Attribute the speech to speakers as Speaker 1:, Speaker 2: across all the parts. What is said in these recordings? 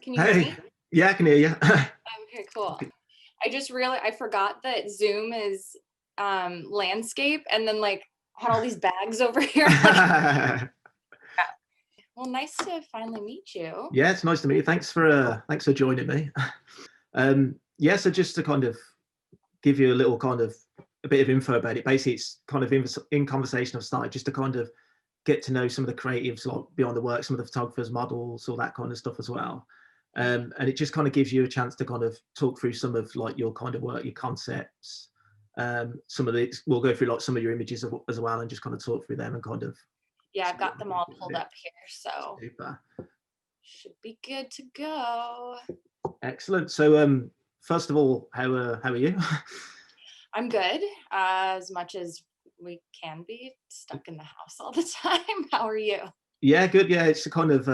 Speaker 1: Can you hear
Speaker 2: Hey,
Speaker 1: me?
Speaker 2: yeah, I can hear you.
Speaker 1: Okay, cool. I just realized I forgot that Zoom is landscape and then like had all these bags over here. Like, yeah. Well, nice to finally meet you.
Speaker 2: Yeah, it's nice to meet you. Thanks for joining me. Yeah, so just to kind of give you a little kind of a bit of info about it. Basically, it's kind of in conversation I've started just to kind of get to know some of the creatives like behind the work, some of the photographers, models, all that kind of stuff as well. And it just kind of gives you a chance to kind of talk through some of like your kind of work, your concepts. Some of the we'll go through like some of your images as well, and just kind of talk through them and kind of
Speaker 1: Yeah, I've
Speaker 2: see
Speaker 1: got
Speaker 2: what
Speaker 1: them
Speaker 2: you
Speaker 1: all
Speaker 2: think
Speaker 1: pulled
Speaker 2: of it.
Speaker 1: up here, so
Speaker 2: Super.
Speaker 1: should be good to go.
Speaker 2: Excellent. So, first of all, how are you?
Speaker 1: I'm good, as much as we can be stuck in the house all the time. How are you?
Speaker 2: Yeah, good. Yeah, it's kind of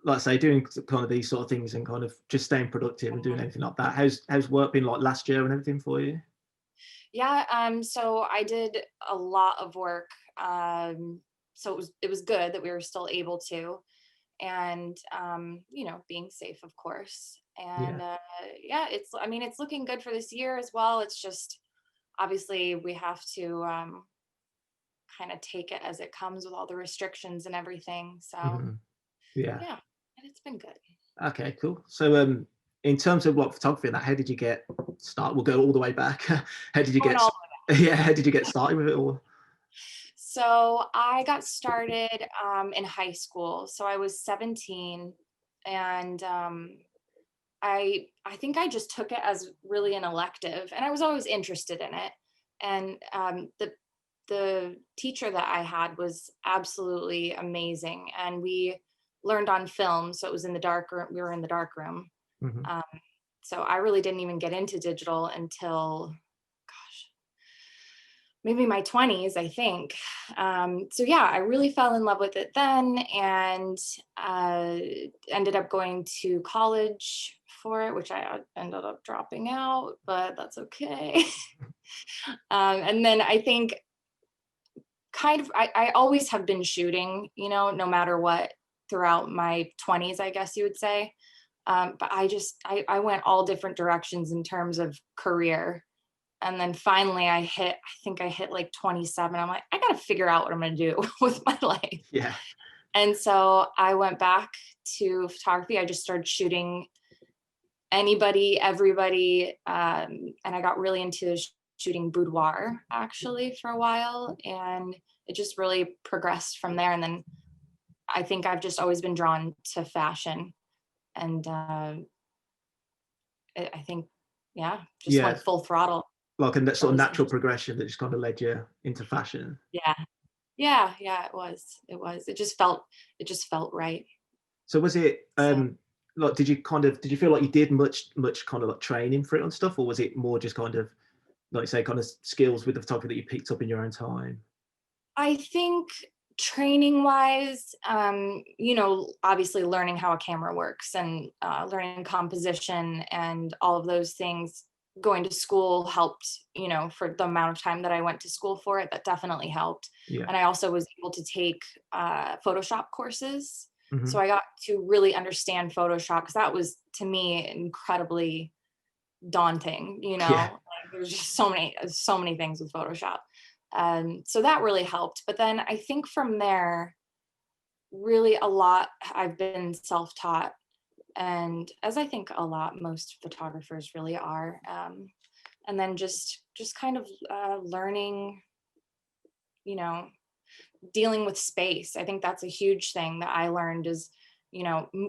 Speaker 2: like I say, doing kind of these sort of things and kind of just staying productive and doing anything like that. How's work been like last year and everything for you?
Speaker 1: Yeah, so I did a lot of work. So it was good that we were still able to, and being safe, of course.
Speaker 2: Yeah.
Speaker 1: And yeah, it's looking good for this year as well. It's just obviously we have to kind of take it as it comes with all the restrictions and everything. So
Speaker 2: Mhm. Yeah.
Speaker 1: yeah, and it's been good.
Speaker 2: Okay, cool. So, in terms of what photography and that, how did you get start? We'll go all the way back. How did you
Speaker 1: Going
Speaker 2: get?
Speaker 1: all
Speaker 2: Yeah, how did you get started with it all?
Speaker 1: So I got started in high school. So I was 17, and I think I just took it as really an elective, and I was always interested in it. And the teacher that I had was absolutely amazing, and we learned on film. So it was in the dark room. We were in the dark room.
Speaker 2: Hmm.
Speaker 1: Um, so I really didn't even get into digital until, gosh, maybe my 20s, I think. So yeah, I really fell in love with it then, and uh, ended up going to college for it, which I ended up dropping out, but that's okay. And then I think I always have been shooting, no matter what, throughout my 20s, I guess you would say. But I went all different directions in terms of career. And then finally I think I hit like 27. I'm like, I got to figure out what I'm going to do with my life.
Speaker 2: Yeah.
Speaker 1: And so I went back to photography. I just started shooting anybody, everybody. And I got really into shooting boudoir actually for a while. And it just really progressed from there. And then I think I've just always been drawn to fashion. And I think, yeah, just
Speaker 2: Yeah,
Speaker 1: went full throttle.
Speaker 2: like a sort of
Speaker 1: Always
Speaker 2: natural
Speaker 1: interested.
Speaker 2: progression that just kind of led you into fashion.
Speaker 1: Yeah. Yeah, it was. It was. It just felt right.
Speaker 2: So was it
Speaker 1: So
Speaker 2: like did you feel like you did much kind of like training for it and stuff, or was it more just kind of like you say kind of skills with the photography that you picked up in your own time?
Speaker 1: I think training wise, obviously learning how a camera works and learning composition and all of those things, going to school helped, for the amount of time that I went to school for it, that definitely helped.
Speaker 2: Yeah.
Speaker 1: And I also was able to take Photoshop courses.
Speaker 2: Hmm.
Speaker 1: So I got to really understand Photoshop, because that was to me incredibly daunting.
Speaker 2: Yeah.
Speaker 1: Like, there's just so many things with Photoshop. So that really helped. But then I think from there, really a lot I've been self-taught, and as I think a lot most photographers really are. And then just kind of learning, you know dealing with space. I think that's a huge thing that I learned is,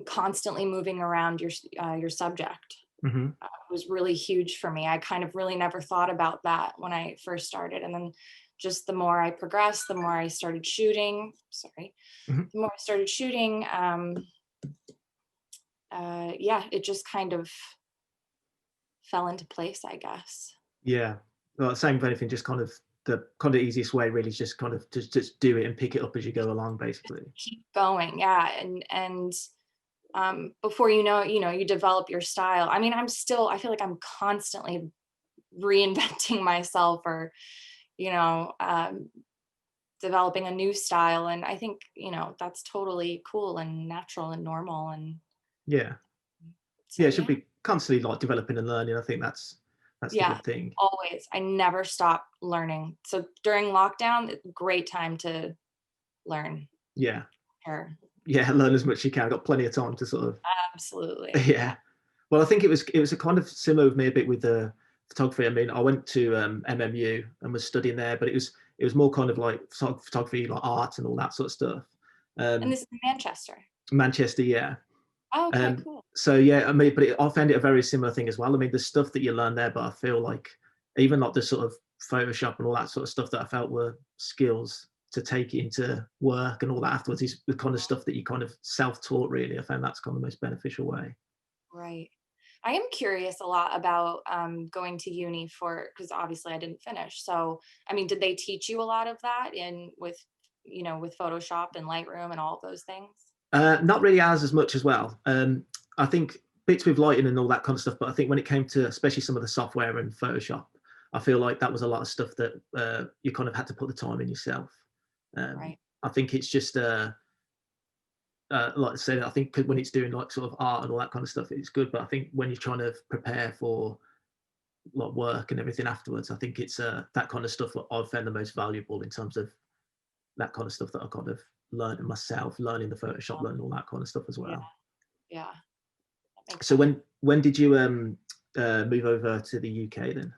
Speaker 1: constantly moving around your subject
Speaker 2: Hmm.
Speaker 1: was really huge for me. I kind of really never thought about that when I first started. And then just the more I progressed, the more I started shooting. Sorry.
Speaker 2: Hmm.
Speaker 1: The more I started shooting, yeah, it just kind of fell into place, I guess.
Speaker 2: Yeah. Well, same with anything, just the easiest way really is just kind of just do it and pick it up as you go along, basically.
Speaker 1: Keep going, yeah, and before you know it, you develop your style. I mean, I feel like I'm constantly reinventing myself, or you know um, developing a new style, and I think that's totally cool and natural and normal. And
Speaker 2: Yeah. Yeah,
Speaker 1: So
Speaker 2: it should
Speaker 1: yeah,
Speaker 2: be constantly like developing and learning. I think that's the
Speaker 1: yeah,
Speaker 2: good thing.
Speaker 1: always. I never stop learning. So during lockdown, great time to learn.
Speaker 2: Yeah.
Speaker 1: Sure.
Speaker 2: Yeah, learn as much as you can. I've got plenty of time to sort of
Speaker 1: Absolutely. Yeah.
Speaker 2: yeah. Well, I think it was a kind of similar with me a bit with the photography. I mean, I went to MMU and was studying there, but it was more kind of like photography, like art and all that sort of stuff.
Speaker 1: And
Speaker 2: Um,
Speaker 1: this is in Manchester.
Speaker 2: Manchester, yeah.
Speaker 1: Oh, okay,
Speaker 2: Um,
Speaker 1: cool.
Speaker 2: so yeah, I mean, but I found it a very similar thing as well. I mean, the stuff that you learn there, but I feel like even like the sort of Photoshop and all that sort of stuff that I felt were skills to take into work and all that afterwards is the kind of stuff that you kind of self-taught. Really, I found that's kind of the most beneficial way.
Speaker 1: Right. I am curious a lot about going to uni for, because obviously I didn't finish. So, I mean, did they teach you a lot of that in with, with Photoshop and Lightroom and all of those things?
Speaker 2: Not really ours as much as well. I think bits with lighting and all that kind of stuff, but I think when it came to especially some of the software and Photoshop, I feel like that was a lot of stuff that you kind of had to put the time in yourself.
Speaker 1: Right.
Speaker 2: I think it's just like I said, I think when it's doing like sort of art and all that kind of stuff, it's good. But I think when you're trying to prepare for like work and everything afterwards, I think it's that kind of stuff that I've found the most valuable in terms of that kind of stuff that I kind of learned myself, learning the Photoshop, learning all that kind of stuff as
Speaker 1: Yeah.
Speaker 2: well.
Speaker 1: Yeah. That makes
Speaker 2: So
Speaker 1: sense.
Speaker 2: when did you move over to the UK then?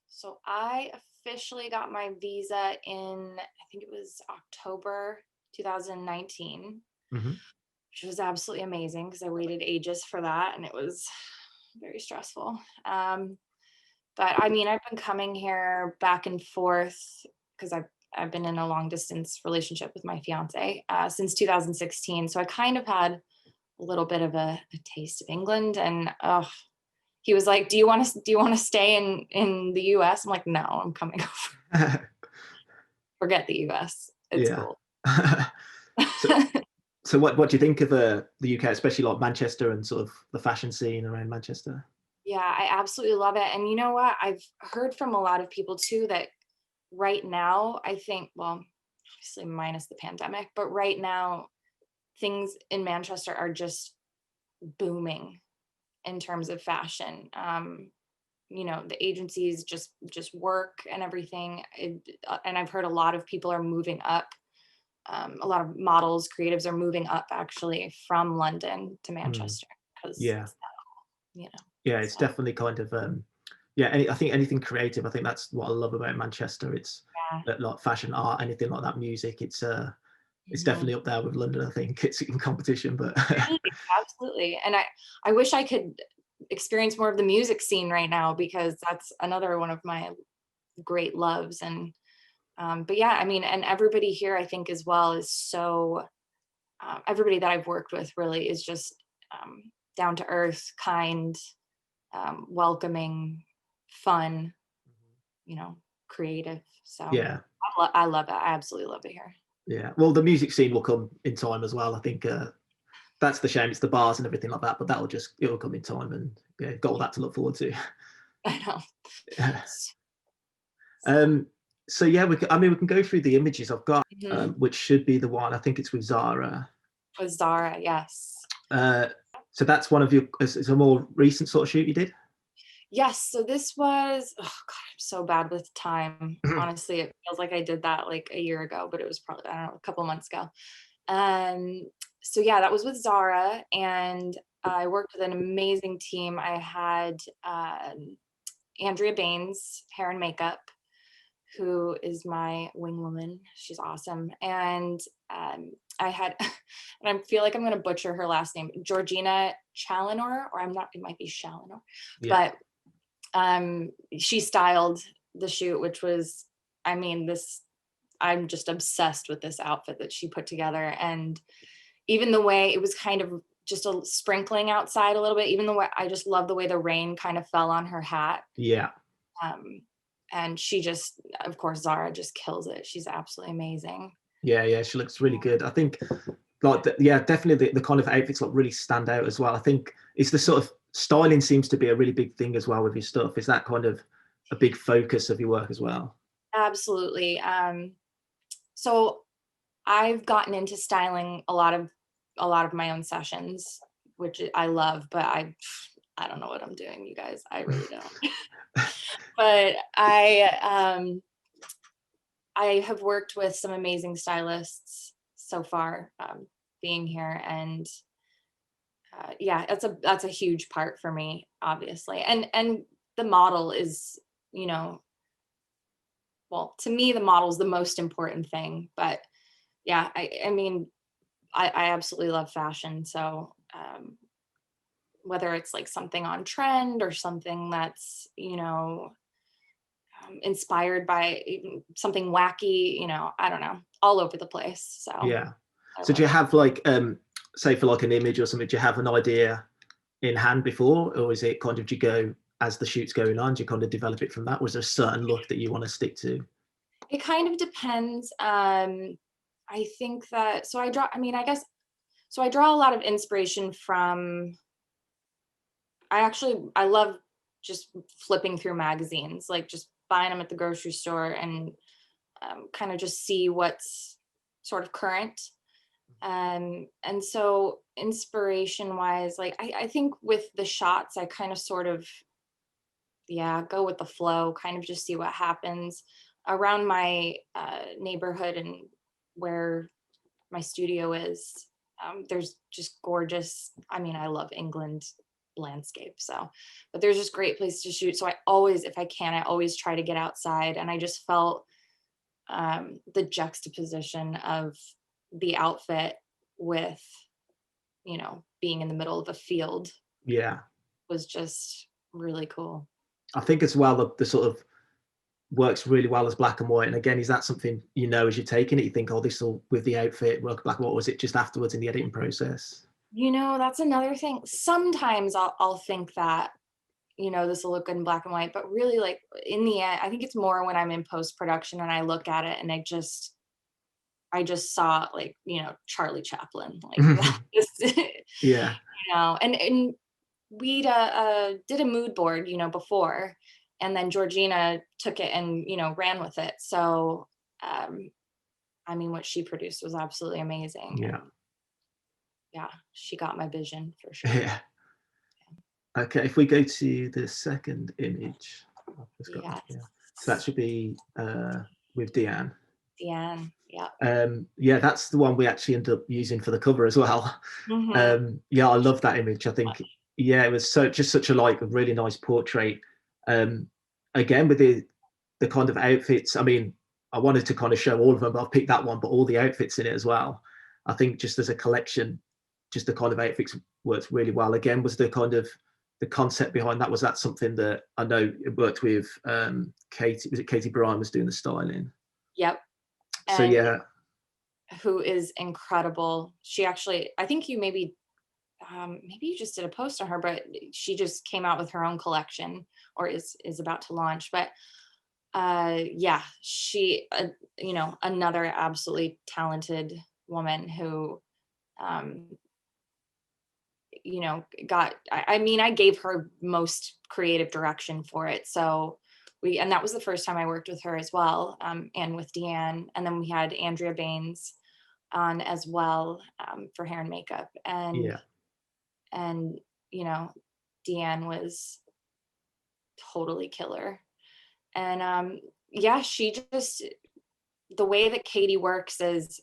Speaker 1: So I officially got my visa in, I think it was October 2019,
Speaker 2: Hmm.
Speaker 1: which was absolutely amazing because I waited ages for that and it was very stressful. But I mean, I've been coming here back and forth because I've been in a long distance relationship with my fiance since 2016. So I kind of had a little bit of a taste of England, and he was like, "Do you want to stay in the U.S.?" I'm like, "No, I'm coming over. Forget the U.S. It's
Speaker 2: Yeah.
Speaker 1: cool."
Speaker 2: so so what do you think of the UK, especially like Manchester and sort of the fashion scene around Manchester?
Speaker 1: Yeah, I absolutely love it. And you know what? I've heard from a lot of people too that right now, I think, well, obviously minus the pandemic, but right now, things in Manchester are just booming in terms of fashion. The agencies just work and everything. And I've heard a lot of people are moving up. A lot of models, creatives are moving up actually from London to
Speaker 2: Mm,
Speaker 1: Manchester because
Speaker 2: yeah.
Speaker 1: it's that,
Speaker 2: Yeah, it's
Speaker 1: so
Speaker 2: definitely kind of yeah, I think anything creative, I think that's what I love about Manchester. It's
Speaker 1: yeah.
Speaker 2: that like fashion, art, anything like that, music, it's
Speaker 1: Mhm.
Speaker 2: definitely up there with London. I think it's in competition, but
Speaker 1: Really, absolutely. And I wish I could experience more of the music scene right now because that's another one of my great loves. And but yeah, I mean, and everybody here I think as well is so everybody that I've worked with really is just um, down to earth, kind, welcoming, fun, creative. So
Speaker 2: yeah,
Speaker 1: I love it. I absolutely love it here.
Speaker 2: yeah. Well, the music scene will come in time as well. I think that's the shame. It's the bars and everything like that, but it'll come in time, and yeah, got all
Speaker 1: Yeah,
Speaker 2: that to look forward to.
Speaker 1: I know. So
Speaker 2: um, so yeah, I mean, we can go through the images I've got,
Speaker 1: mhm.
Speaker 2: which should be the one. I think it's with Zara.
Speaker 1: With Zara, yes.
Speaker 2: Uh, so that's one of your. It's a more recent sort of shoot you did.
Speaker 1: Yes, so this was, oh god, I'm so bad with time. Honestly, it feels like I did that like a year ago, but it was probably, I don't know, a couple months ago. Um, so yeah, that was with Zara, and I worked with an amazing team. I had Andrea Baines, hair and makeup, who is my wing woman. She's awesome. And I had, and I feel like I'm going to butcher her last name, Georgina Challenor, or I'm not, it might be Challenor,
Speaker 2: Yeah.
Speaker 1: but she styled the shoot, which was, I mean, I'm just obsessed with this outfit that she put together. And even the way it was kind of just a sprinkling outside a little bit, even the way I just love the way the rain kind of fell on her hat.
Speaker 2: Yeah.
Speaker 1: Um, and she just, of course, Zara just kills it. She's absolutely amazing.
Speaker 2: Yeah, yeah, she looks really good. I think, like, yeah, definitely the kind of outfits like really stand out as well. I think it's the sort of styling seems to be a really big thing as well with your stuff. Is that kind of a big focus of your work as well?
Speaker 1: Absolutely. So I've gotten into styling a lot of my own sessions which I love, but I don't know what I'm doing, you guys. I really don't. But I have worked with some amazing stylists so far, being here, and yeah, that's a huge part for me, obviously. And the model is, you know, well, to me, the model is the most important thing. But yeah, I mean, I absolutely love fashion. So whether it's like something on trend or something that's, you know, inspired by something wacky, you know, I don't know, all over the place. So
Speaker 2: Yeah.
Speaker 1: I
Speaker 2: So do
Speaker 1: love
Speaker 2: you
Speaker 1: it.
Speaker 2: have like, say for like an image or something, do you have an idea in hand before, or is it kind of, do you go as the shoot's going on, do you kind of develop it from that? Or is there a certain look that you want to stick to?
Speaker 1: It kind of depends. I think that, so I draw, I mean, I guess, so I draw a lot of inspiration from, I love just flipping through magazines, like just buying them at the grocery store and kind of just see what's sort of current. And so inspiration wise, like I think with the shots, I kind of sort of, yeah, go with the flow, kind of just see what happens around my neighborhood and where my studio is. There's just gorgeous, I mean, I love England landscape. So, but there's just great places to shoot. So I always, if I can, I always try to get outside. And I just felt the juxtaposition of the outfit with, you know, being in the middle of a field
Speaker 2: Yeah.
Speaker 1: was just really cool.
Speaker 2: I think as well, the sort of works really well as black and white. And again, is that something, you know, as you're taking it, you think, oh, this will, with the outfit, work black and white, or was it just afterwards in the editing process?
Speaker 1: You know, that's another thing. Sometimes I'll think that, you know, this will look good in black and white, but really, like, in the end, I think it's more when I'm in post production and I look at it and I just saw, like, you know, Charlie Chaplin, like just,
Speaker 2: Yeah.
Speaker 1: you know, and we'd did a mood board, you know, before, and then Georgina took it and, you know, ran with it. So um I mean, what she produced was absolutely amazing,
Speaker 2: Yeah.
Speaker 1: and yeah, she got my vision for sure.
Speaker 2: Yeah. Okay, if we go to the second image, I've just got that
Speaker 1: Yes.
Speaker 2: here. So that should be with Deanne.
Speaker 1: Deanne, yeah.
Speaker 2: Yeah, that's the one we actually ended up using for the cover as well.
Speaker 1: Mhm.
Speaker 2: Yeah, I love that image. I think, yeah, it was so, just such a, like, a really nice portrait. Um, Again, with the kind of outfits. I mean, I wanted to kind of show all of them, but I've picked that one, but all the outfits in it as well. I think just as a collection, just the kind of outfits worked really well. Again, was the kind of the concept behind that, was that something that I know it worked with Katie, was it Katie Bryan was doing the styling?
Speaker 1: Yep.
Speaker 2: So
Speaker 1: And
Speaker 2: yeah,
Speaker 1: who is incredible. She actually, I think you maybe you just did a post on her, but she just came out with her own collection, or is about to launch. But yeah, she you know, another absolutely talented woman who um you know, I mean, I gave her most creative direction for it. So and that was the first time I worked with her as well, and with Deanne. And then we had Andrea Baines on as well, for hair and makeup.
Speaker 2: yeah,
Speaker 1: And, you know, Deanne was totally killer. And yeah, she just, the way that Katie works is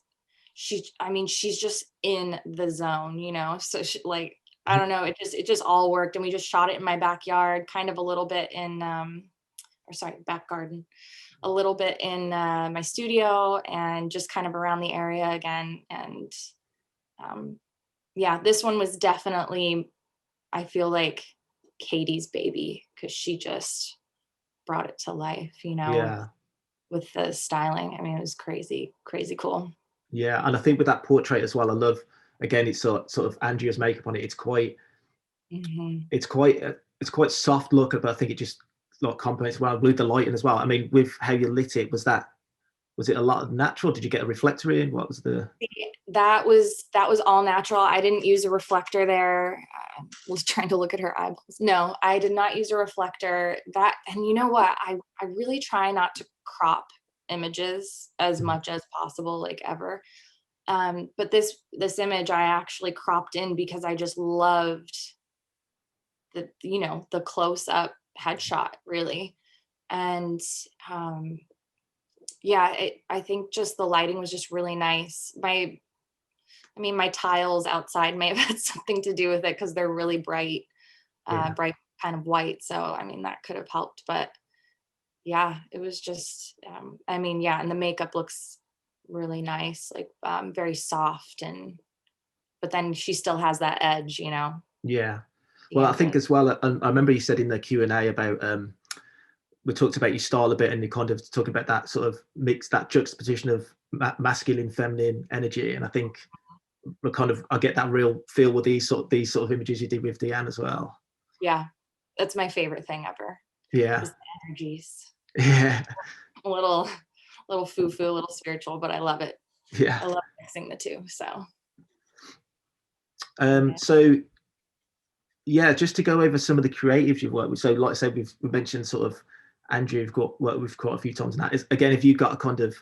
Speaker 1: I mean, she's just in the zone, you know? So she, like, I don't know, it just all worked. And we just shot it in my backyard, kind of a little bit in, or sorry, back garden, a little bit in my studio, and just kind of around the area again. And um, yeah, this one was definitely, I feel like, Katie's baby, because she just brought it to life, you know,
Speaker 2: yeah,
Speaker 1: with the styling. I mean, it was crazy, crazy cool.
Speaker 2: yeah. And I think with that portrait as well, I love, again, it's sort of Andrea's makeup on it.
Speaker 1: Hmm.
Speaker 2: It's quite soft look, but I think it just, like, complements well with the lighting as well. I mean, with how you lit it, was it a lot of natural? Did you get a reflector in? What was the?
Speaker 1: That was all natural. I didn't use a reflector there. I was trying to look at her eyeballs. No, I did not use a reflector. That, and you know what? I really try not to crop images as much as possible, like, ever. But this image I actually cropped in because I just loved the close up headshot really. And yeah, I think just the lighting was just really nice. My tiles outside may have had something to do with it because they're really bright,
Speaker 2: Yeah.
Speaker 1: bright kind of white. So I mean that could have helped, but yeah, it was just yeah, and the makeup looks really nice, like very soft, and but then she still has that edge,
Speaker 2: Yeah. Well, I think
Speaker 1: Bianca.
Speaker 2: as well, I remember you said in the Q&A about we talked about your style a bit, and you kind of talking about that sort of mix, that juxtaposition of masculine, feminine energy. And I think we kind of, I get that real feel with these sort of images you did with Deanne as well.
Speaker 1: Yeah, that's my favorite thing ever
Speaker 2: Yeah.
Speaker 1: is the energies.
Speaker 2: Yeah.
Speaker 1: A little foo-foo, a little spiritual, but I love it.
Speaker 2: Yeah.
Speaker 1: I love mixing the two. So yeah.
Speaker 2: So yeah, just to go over some of the creatives you've worked with. So like I said, we mentioned sort of Andrew, you've got worked with quite a few times now. Again, if you've got a kind of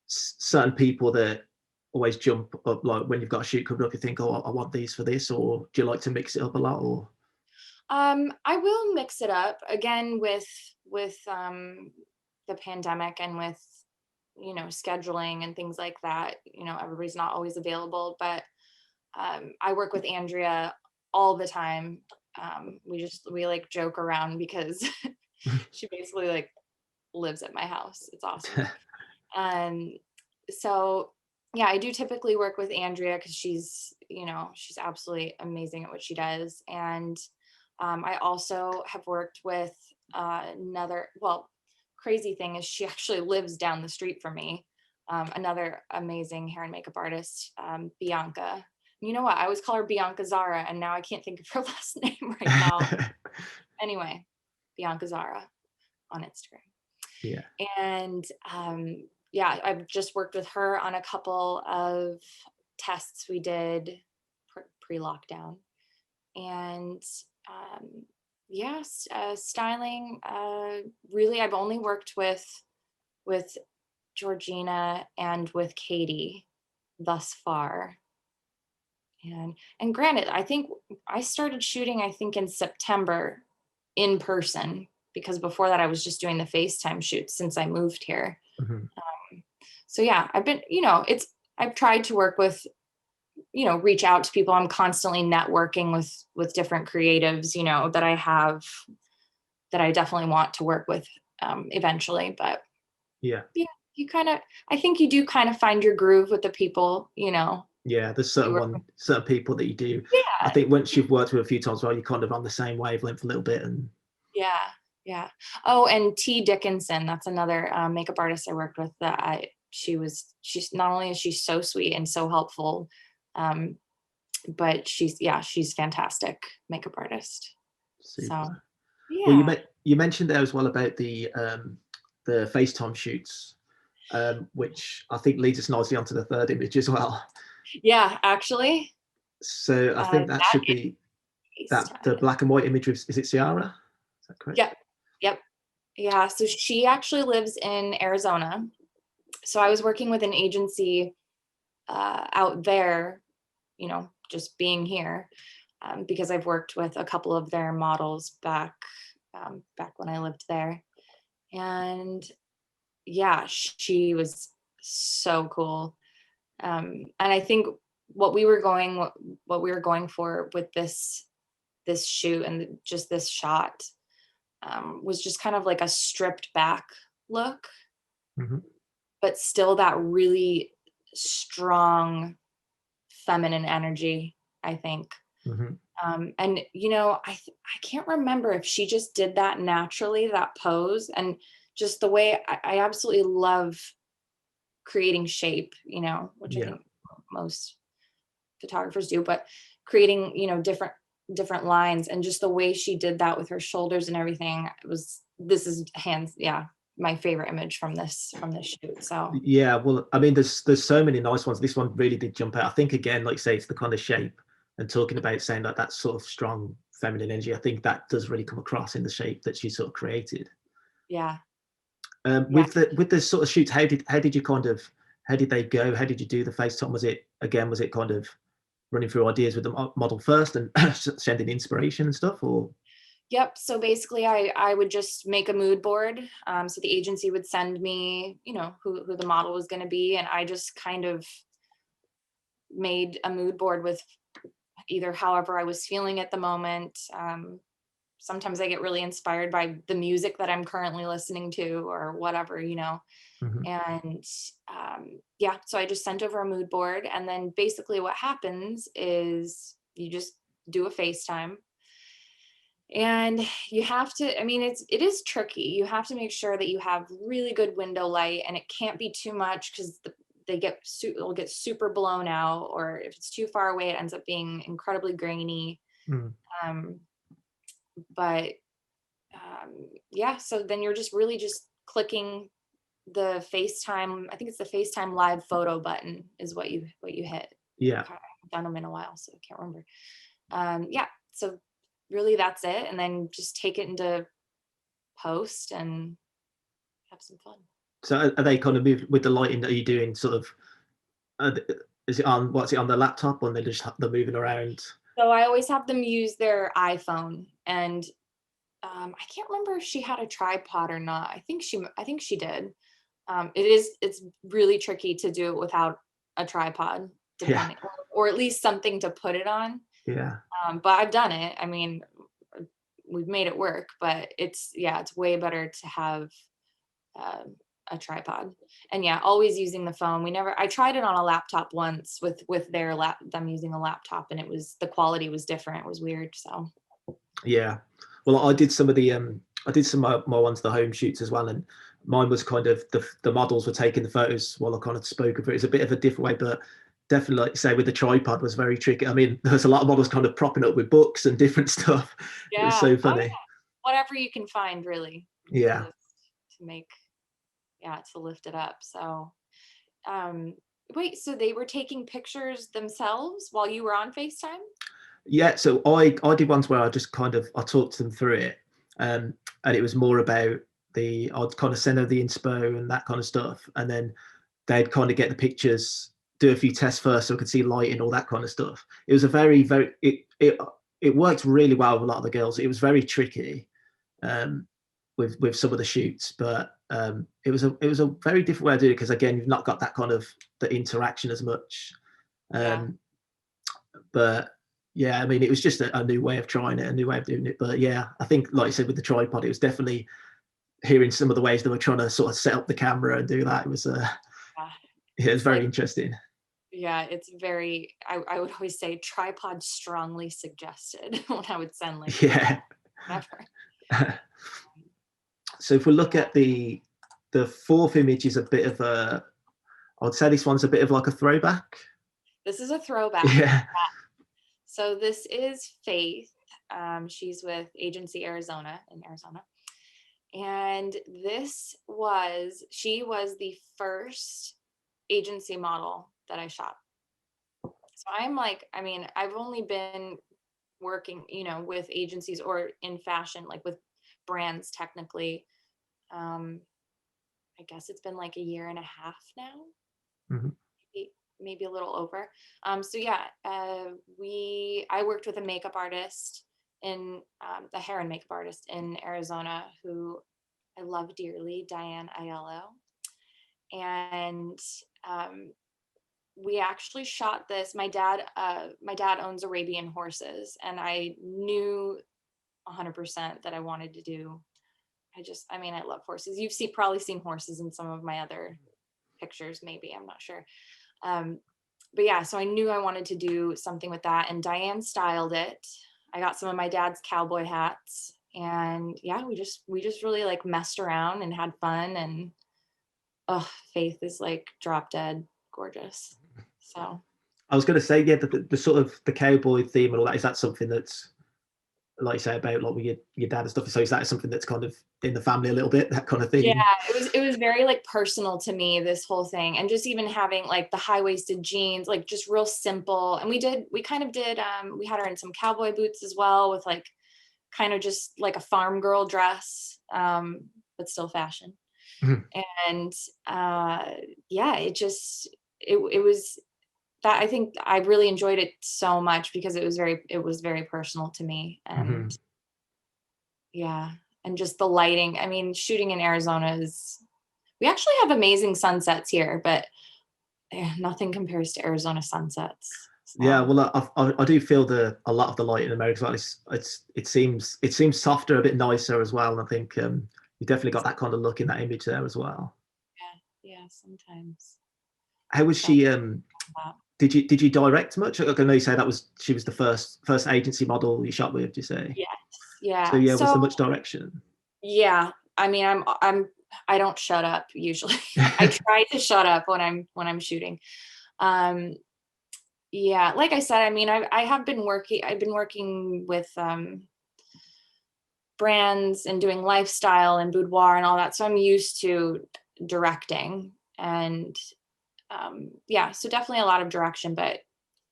Speaker 2: certain people that always jump up, like when you've got a shoot coming up, you think, oh, I want these for this, or do you like to mix it up a lot? Or
Speaker 1: I will mix it up again with the pandemic and with scheduling and things like that. Everybody's not always available, but I work with Andrea all the time. We like joke around because she basically like lives at my house. It's awesome. Um, so yeah, I do typically work with Andrea because she's absolutely amazing at what she does. And I also have worked with crazy thing is she actually lives down the street from me. Another amazing hair and makeup artist, Bianca. You know what? I always call her Bianca Zara, and now I can't think of her last name right now. Anyway, Bianca Zara on Instagram.
Speaker 2: yeah.
Speaker 1: And yeah, I've just worked with her on a couple of tests we did pre-lockdown. And yes, styling. Really, I've only worked with Georgina and with Katie thus far. And granted, I think I started shooting, I think in September in person, because before that I was just doing the FaceTime shoots since I moved here.
Speaker 2: Mhm.
Speaker 1: So yeah, I've tried to work with, reach out to people. I'm constantly networking with different creatives, that I definitely want to work with eventually. But
Speaker 2: Yeah.
Speaker 1: yeah, I think you do kind of find your groove with the people,
Speaker 2: Yeah, there's
Speaker 1: you work with.
Speaker 2: certain people that you do. I
Speaker 1: Yeah,
Speaker 2: think once you've worked with a few times, well, you're kind of on the same wavelength a little bit, and
Speaker 1: yeah, yeah. Oh, and T Dickinson, that's another makeup artist I worked with that she's not only is she so sweet and so helpful, um, but she's fantastic makeup artist. So
Speaker 2: super. Well,
Speaker 1: yeah.
Speaker 2: you mentioned there as well about the FaceTime shoots, which I think leads us nicely onto the third image as well.
Speaker 1: Yeah, actually,
Speaker 2: So I think that
Speaker 1: that
Speaker 2: should be
Speaker 1: is
Speaker 2: that the
Speaker 1: FaceTime.
Speaker 2: black and white image of, is it Ciara? Is that correct?
Speaker 1: Yep, yep. Yeah, so she actually lives in Arizona. So I was working with an agency out there, just being here, because I've worked with a couple of their models back when I lived there. And yeah, she was so cool. And I think what we were going for with this shoot and just this shot was just kind of like a stripped back look,
Speaker 2: Hmm.
Speaker 1: but still that really strong feminine energy, I think.
Speaker 2: Hmm.
Speaker 1: And I can't remember if she just did that naturally, that pose, and just the way I absolutely love creating shape, which I
Speaker 2: Yeah.
Speaker 1: think most photographers do, but creating, different lines, and just the way she did that with her shoulders and everything this is hands, yeah, my favorite image from this shoot. So
Speaker 2: Yeah, well, I mean, there's so many nice ones. This one really did jump out. I think again, like you say, it's the kind of shape and talking about saying that sort of strong feminine energy. I think that does really come across in the shape that she sort of created.
Speaker 1: yeah, yeah.
Speaker 2: With the sort of shoots, how did you kind of how did they go? How did you do the FaceTime? Was it kind of running through ideas with the model first and sending inspiration and stuff, or?
Speaker 1: Yep. So basically, I would just make a mood board. So the agency would send me, who the model was going to be, and I just kind of made a mood board with either however I was feeling at the moment. Sometimes I get really inspired by the music that I'm currently listening to or whatever.
Speaker 2: Mhm.
Speaker 1: And yeah, so I just sent over a mood board, and then basically what happens is you just do a FaceTime. And you have to, I mean, it is tricky. You have to make sure that you have really good window light, and it can't be too much because it'll get super blown out, or if it's too far away, it ends up being incredibly grainy.
Speaker 2: Mm.
Speaker 1: Um, but yeah, so then you're just really just clicking the FaceTime. I think it's the FaceTime live photo button is what you hit.
Speaker 2: Yeah.
Speaker 1: I haven't done them in a while, so I can't remember. Yeah, so really that's it, and then just take it into post and have some fun.
Speaker 2: So are they kind of moved with the lighting that you doing sort of, is it on, what's it on the laptop, or they're moving around?
Speaker 1: So I always have them use their iPhone, and I can't remember if she had a tripod or not. I think she did. It's really tricky to do it without a tripod,
Speaker 2: Yeah.
Speaker 1: depending, or at least something to put it on.
Speaker 2: Yeah.
Speaker 1: But I've done it. I mean, we've made it work, but it's way better to have um, a tripod. And yeah, always using the phone. I tried it on a laptop once with them using a laptop, and the quality was different. It was weird. So
Speaker 2: Yeah. Well, I did some of the I did some of my ones, the home shoots as well, and mine was kind of the models were taking the photos while I kind of spoke of it. It's a bit of a different way, but definitely, like you say, with the tripod was very tricky. I mean, there's a lot of models kind of propping up with books and different stuff. It was
Speaker 1: yeah,
Speaker 2: so
Speaker 1: oh
Speaker 2: funny.
Speaker 1: yeah, whatever you can find really
Speaker 2: Yeah.
Speaker 1: to make, yeah, to lift it up. So um wait, so they were taking pictures themselves while you were on FaceTime?
Speaker 2: Yeah, so I did ones where I just kind of I talked them through it, um, and it was more about I'd kind of send her the inspo and that kind of stuff, and then they'd kind of get the pictures, do a few tests first, so I could see lighting, all that kind of stuff. It was a very it worked really well with a lot of the girls. It was very tricky um, with some of the shoots, but it was a very different way of doing it because again, you've not got that kind of the interaction as much.
Speaker 1: Yeah.
Speaker 2: Um, but yeah, I mean, it was just a new way of trying it, a new way of doing it. But yeah, I think, like you said, with the tripod, it was definitely hearing some of the ways they were trying to sort of set up the camera and do that. It was,
Speaker 1: Yeah.
Speaker 2: yeah, it was
Speaker 1: It's
Speaker 2: very
Speaker 1: like,
Speaker 2: interesting.
Speaker 1: yeah, it's very, I would always say tripod strongly suggested when I would send like
Speaker 2: Yeah.
Speaker 1: whatever.
Speaker 2: So if we look
Speaker 1: Yeah.
Speaker 2: at the fourth image is a bit of a, I'd say this one's a bit of like a throwback.
Speaker 1: This is a throwback.
Speaker 2: Yeah.
Speaker 1: So this is Faith. She's with Agency Arizona in Arizona. And she was the first agency model that I shot. So I'm like, I mean, I've only been working, with agencies or in fashion, like with brands technically. Um, I guess it's been like a year and a half now,
Speaker 2: Mhm.
Speaker 1: maybe a little over. So yeah, I worked with a makeup artist in the hair and makeup artist in Arizona who I love dearly, Diane Aiello. And um, we actually shot this. My dad owns Arabian horses, and I knew 100% that I wanted to do. I mean, I love horses. Probably seen horses in some of my other pictures, maybe, I'm not sure. Um, but yeah, so I knew I wanted to do something with that, and Diane styled it. I got some of my dad's cowboy hats, and yeah, we just really like messed around and had fun. And oh, Faith is like drop dead gorgeous. So
Speaker 2: I was going to say, yeah, the sort of the cowboy theme and all that, is that something that's, like you say, about like with your dad and stuff? So is that something that's kind of in the family a little bit, that kind of
Speaker 1: yeah,
Speaker 2: theme?
Speaker 1: it was very like personal to me, this whole thing. And just even having like the high-waisted jeans, like just real simple. And we kind of did we had her in some cowboy boots as well, with like kind of just like a farm girl dress, but still fashion.
Speaker 2: Mhm.
Speaker 1: And yeah, it was that, I think I really enjoyed it so much because it was very personal to me. And
Speaker 2: Mhm.
Speaker 1: yeah, and just the lighting. I mean, shooting in Arizona is, we actually have amazing sunsets here, but nothing compares to Arizona sunsets.
Speaker 2: Yeah,
Speaker 1: So
Speaker 2: well, I do feel a lot of the light in America as well. It seems softer, a bit nicer as well. And I think you definitely got that kind of look in that image there as well.
Speaker 1: yeah, yeah, sometimes.
Speaker 2: How was
Speaker 1: So
Speaker 2: she?
Speaker 1: uh,
Speaker 2: Did you direct much? I know you say she was the first agency model you shot with. Do you say?
Speaker 1: yes,
Speaker 2: So
Speaker 1: yeah.
Speaker 2: yeah, was
Speaker 1: So
Speaker 2: there much direction?
Speaker 1: yeah, I mean, I don't shut up usually. I try to shut up when I'm shooting. Um, yeah, like I said, I mean, I've been working with brands and doing lifestyle and boudoir and all that, so I'm used to directing. And yeah, so definitely a lot of direction, but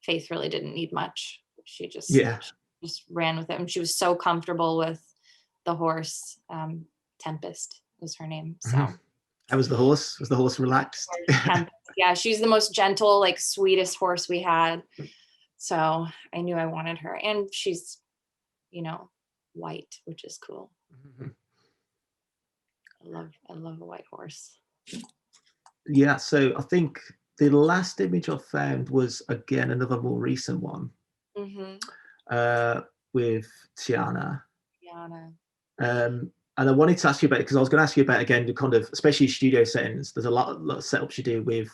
Speaker 1: Faith really didn't need much.
Speaker 2: Yeah.
Speaker 1: She just ran with it, and she was so comfortable with the horse. Tempest was her name.
Speaker 2: Mhm.
Speaker 1: So
Speaker 2: How was the horse? Was the horse relaxed?
Speaker 1: Tempest, yeah, she's the most gentle, like sweetest horse we had. So I knew I wanted her, and she's, you know, white, which is cool. I love a white horse.
Speaker 2: Yeah, so I think the last image I found was again another more recent one
Speaker 1: Mm-hmm.
Speaker 2: uh, with Tiana.
Speaker 1: Yana.
Speaker 2: And I wanted to ask you about it because I was going to ask you about again the kind of, especially studio settings. There's lot of setups you do with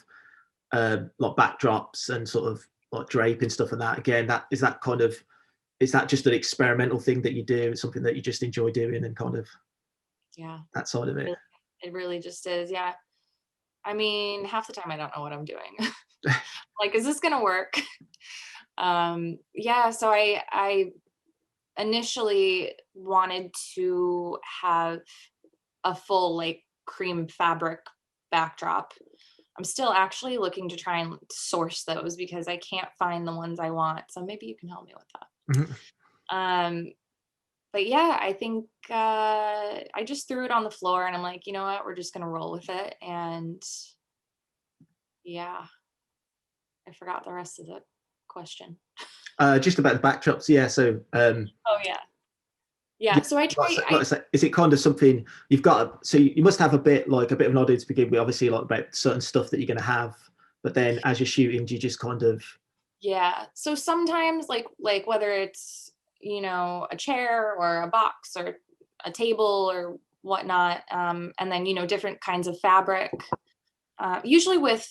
Speaker 2: like backdrops and sort of like drape and stuff and that. Again, is that just an experimental thing that you do? Something that you just enjoy doing and kind of
Speaker 1: Yeah,
Speaker 2: that side of it?
Speaker 1: really, it really just is. Yeah, I mean, half the time I don't know what I'm doing. Like, is this gonna work? Yeah, so I initially wanted to have a full like cream fabric backdrop. I'm still actually looking to try and source those because I can't find the ones I want. So maybe you can help me with
Speaker 2: Mhm.
Speaker 1: that. But yeah, I think I just threw it on the floor and I'm like, you know what, we're just gonna roll with it. And yeah, I forgot the rest of the question.
Speaker 2: Just about the backdrops, yeah. So
Speaker 1: Oh yeah. Yeah.
Speaker 2: yeah,
Speaker 1: So I try
Speaker 2: like I say, is it kind of something you've got? So you must have a bit of an idea to begin with, obviously, like about certain stuff that you're going to have. But then as you're shooting, do you just kind of
Speaker 1: yeah. So sometimes like whether it's, you know, a chair or a box or a table or whatnot, and then, you know, different kinds of fabric. Usually with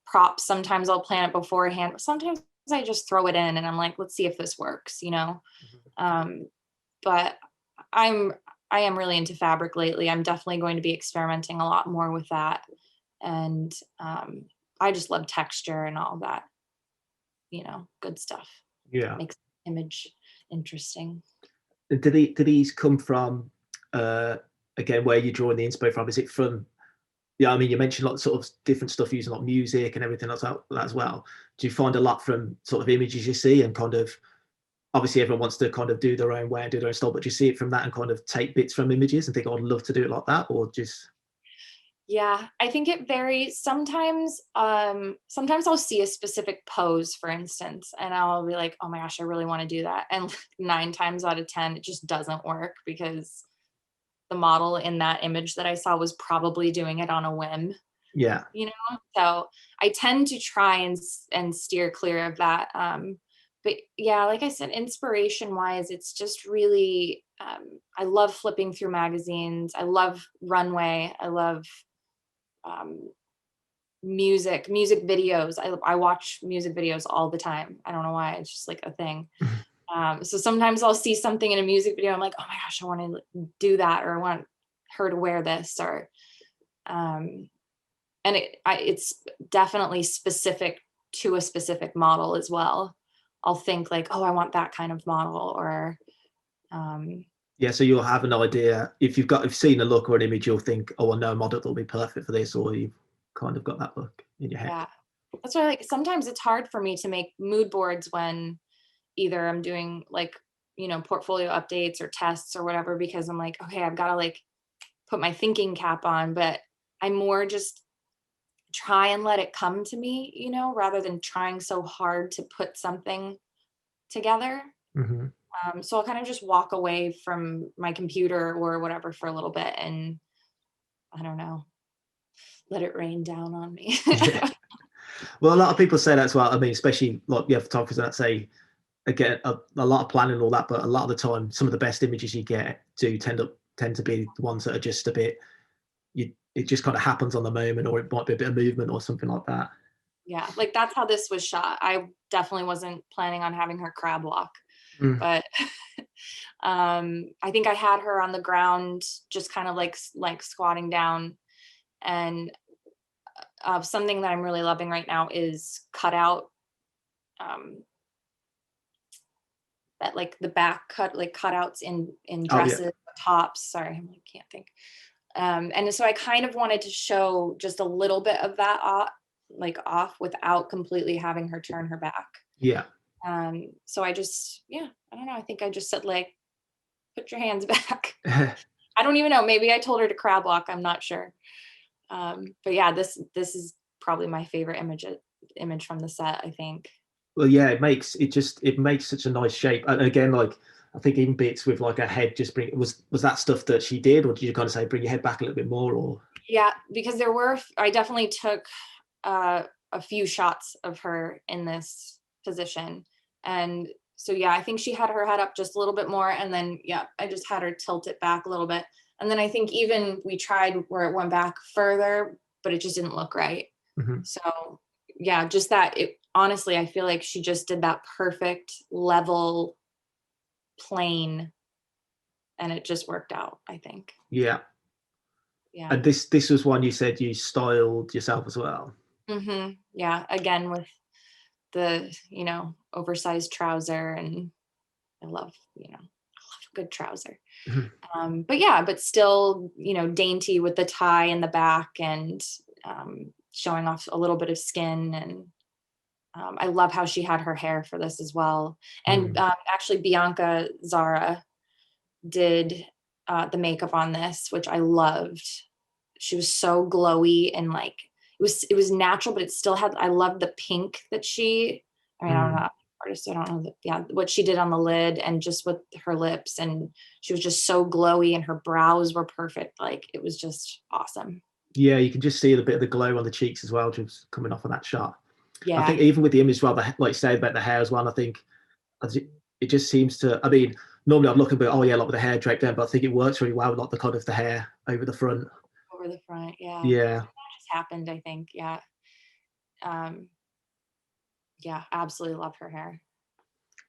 Speaker 1: props, sometimes I'll plan it beforehand, but sometimes I just throw it in and I'm like, let's see if this works, you know. Um, but I'm I am really into fabric lately. I'm definitely going to be experimenting a lot more with that. And I just love texture and all that, you know, good stuff.
Speaker 2: yeah?
Speaker 1: Makes the image interesting.
Speaker 2: Do these come from uh, again where you're drawing the inspo from? Is it from? Yeah, I mean, you mentioned a lot of sort of different stuff using like music and everything else that as well. Do you find a lot from sort of images you see and kind of obviously everyone wants to kind of do their own way and do their own style, but do you see it from that and kind of take bits from images and think, oh, I'd love to do it like that, or just
Speaker 1: Yeah, I think it varies. Sometimes I'll see a specific pose, for instance, and I'll be like, "Oh my gosh, I really want to do that." And 9 times out of 10 it just doesn't work because the model in that image that I saw was probably doing it on a whim,
Speaker 2: yeah,
Speaker 1: you know? So, I tend to try and steer clear of that. But yeah, like I said, inspiration-wise, it's just really I love flipping through magazines. I love runway. I love um, music videos. I watch music videos all the time. I don't know why, it's just like a thing. So sometimes I'll see something in a music video, I'm like, oh my gosh, I want to do that, or I want her to wear this, or um and it's definitely specific to a specific model as well. I'll think like, oh, I want that kind of model, or um
Speaker 2: yeah. So you'll have an idea if if you've seen a look or an image, you'll think, oh, I know a model that'll be perfect for this, or you've kind of got that look in your head.
Speaker 1: yeah, that's why, like, sometimes it's hard for me to make mood boards when either I'm doing like, you know, portfolio updates or tests or whatever, because I'm like, okay, I've got to like put my thinking cap on, but I more just try and let it come to me, rather than trying so hard to put something together.
Speaker 2: Hmm.
Speaker 1: So I'll kind of just walk away from my computer or whatever for a little bit and I don't know, let it rain down on me.
Speaker 2: Yeah. Well, a lot of people say that as well. I mean, especially like photographers that say again a lot of planning and all that, but a lot of the time, some of the best images you get do tend to be the ones that are just a bit. It just kind of happens on the moment, or it might be a bit of movement or something like that.
Speaker 1: Yeah, like that's how this was shot. I definitely wasn't planning on having her crab walk,
Speaker 2: Mm.
Speaker 1: but I think I had her on the ground, just kind of like squatting down. And something that I'm really loving right now is cutout, um, that like the back cutouts in
Speaker 2: Oh yeah.
Speaker 1: dresses, tops. Sorry, I can't think. And so I kind of wanted to show just a little bit of that off without completely having her turn her back.
Speaker 2: Yeah.
Speaker 1: So yeah, I don't know. I think I just said like, put your hands back. I don't even know. Maybe I told her to crab walk. I'm not sure. But yeah, this is probably my favorite image from the set, I think.
Speaker 2: Well, yeah, it makes such a nice shape. And again, like I think even bits with like a head just bring was that stuff that she did, or did you kind of say bring your head back a little bit more, or
Speaker 1: Yeah, because I definitely took a few shots of her in this position. And so, yeah, I think she had her head up just a little bit more. And then, yeah, I just had her tilt it back a little bit. And then I think even we tried where it went back further, but it just didn't look right.
Speaker 2: Mhm.
Speaker 1: So, yeah, just that honestly, I feel like she just did that perfect level plane and it just worked out, I think.
Speaker 2: Yeah.
Speaker 1: Yeah.
Speaker 2: And this was one you said you styled yourself as well.
Speaker 1: Yeah. Again, with the, oversized trouser, and I love a good trouser.
Speaker 2: Mhm.
Speaker 1: But yeah, but still, dainty with the tie in the back and showing off a little bit of skin. And I love how she had her hair for this as well. And
Speaker 2: Mm.
Speaker 1: actually, Bianca Zara did the makeup on this, which I loved. She was so glowy and like it was natural, but it still had. I loved the pink that she. I mean, I don't
Speaker 2: Mm.
Speaker 1: know artist. I don't know. Yeah, what she did on the lid and just with her lips, and she was just so glowy, and her brows were perfect. Like it was just awesome.
Speaker 2: Yeah, you can just see a bit of the glow on the cheeks as well, just coming off of that shot. I think
Speaker 1: Yeah,
Speaker 2: even with the image, as well, like you say about the hair as well, I think it just seems to. I mean, normally I'd look a bit, oh yeah, like with the hair draped down, but I think it works really well with like the kind of the hair over the front.
Speaker 1: over the front. Yeah,
Speaker 2: Yeah.
Speaker 1: that just happened. I think. Yeah. Um, yeah, absolutely love her hair.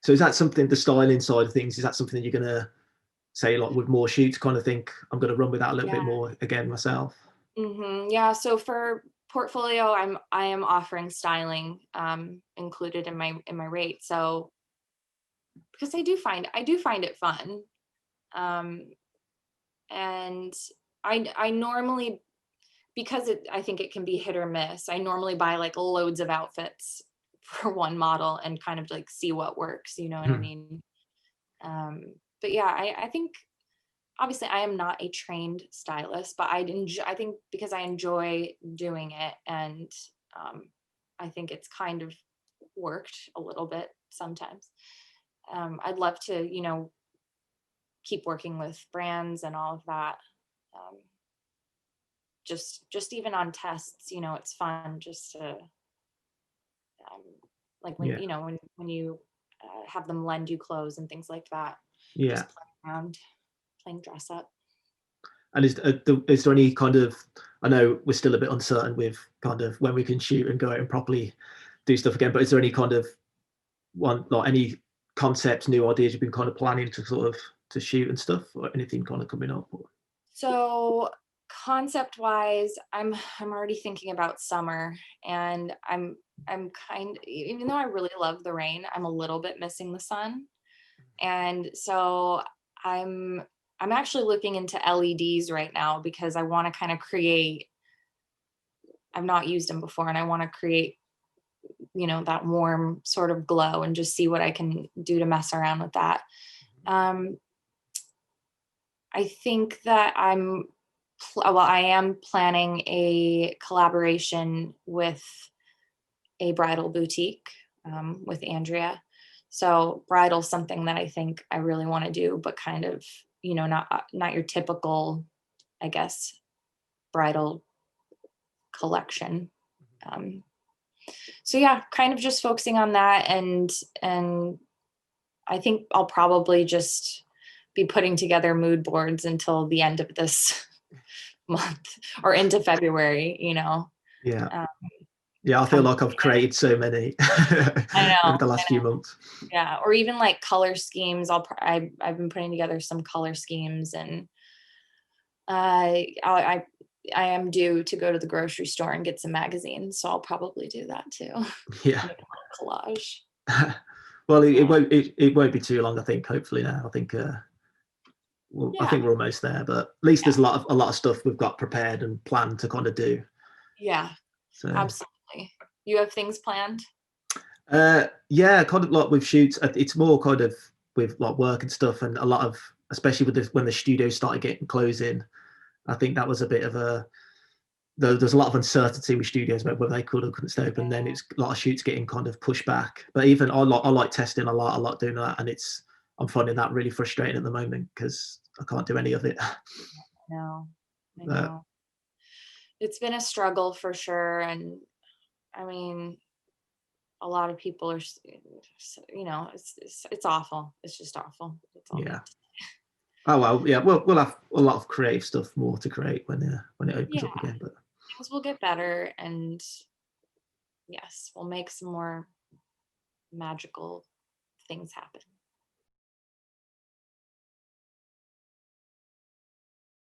Speaker 2: So is that something, the styling side of things, is that something that you're gonna say like with more shoots, kind of think I'm gonna run with that a little bit
Speaker 1: Yeah.
Speaker 2: more again myself?
Speaker 1: Yeah. So for portfolio, I am offering styling included in my rate. So because I do find it fun, um, and I normally, because I think it can be hit or miss. I normally buy like loads of outfits for one model and kind of like see what works. You know what I
Speaker 2: Hmm.
Speaker 1: mean? But yeah, I think obviously I am not a trained stylist, but I think because I enjoy doing it, and um, I think it's kind of worked a little bit sometimes. I'd love to, keep working with brands and all of that. Um, just even on tests, it's fun just to um, like when
Speaker 2: Yeah.
Speaker 1: when you have them lend you clothes and things like that.
Speaker 2: Yeah.
Speaker 1: Just playing around, playing dress up.
Speaker 2: And is there any kind of, I know we're still a bit uncertain with kind of when we can shoot and go out and properly do stuff again, but is there any kind of one, like any concepts, new ideas you've been kind of planning to sort of to shoot and stuff, or anything kind of coming up? Or?
Speaker 1: So concept wise, I'm already thinking about summer, and I'm kind even though I really love the rain, I'm a little bit missing the sun. And so I'm I'm actually looking into LEDs right now because I want to kind of create. I've not used them before, and I want to create, that warm sort of glow and just see what I can do to mess around with that. Um, I think that well, I am planning a collaboration with a bridal boutique, with Andrea. So bridal's something that I think I really want to do, but kind of, not your typical, I guess, bridal collection. Um, so yeah, kind of just focusing on that, and I think I'll probably just be putting together mood boards until the end of this month or into February,
Speaker 2: Yeah.
Speaker 1: um,
Speaker 2: Yeah, I feel like I've
Speaker 1: complete it.
Speaker 2: created so many
Speaker 1: I
Speaker 2: over
Speaker 1: know,
Speaker 2: the last few months.
Speaker 1: yeah, or even like color schemes. I've been putting together some color schemes, and I am due to go to the grocery store and get some magazines, so I'll probably do that too.
Speaker 2: Yeah.
Speaker 1: Make a little collage.
Speaker 2: Well, it
Speaker 1: Yeah.
Speaker 2: won't it won't be too long, I think, hopefully now. I
Speaker 1: Yeah.
Speaker 2: think we're almost there, but at least
Speaker 1: Yeah.
Speaker 2: there's a lot of stuff we've got prepared and planned to kind of do.
Speaker 1: Yeah.
Speaker 2: So
Speaker 1: Absolutely. You have things planned?
Speaker 2: yeah, kind of like with shoots, it's more kind of with like work and stuff, and a lot of, especially with when the studios started getting closing, I think that was a bit of there's a lot of uncertainty with studios about whether they could or couldn't stay open. Then it's a lot of shoots getting kind of pushed back. But even I like testing a lot. I like doing that, and I'm finding that really frustrating at the moment because I can't do any of it.
Speaker 1: No, I
Speaker 2: uh,
Speaker 1: know. It's been a struggle for sure, and I mean, a lot of people are, it's awful. It's just awful. That's all I
Speaker 2: yeah.
Speaker 1: have to.
Speaker 2: Oh well, yeah. We'll have a lot of creative stuff more to create when it opens
Speaker 1: Yeah,
Speaker 2: up again. But
Speaker 1: things will get better, and yes, we'll make some more magical things happen.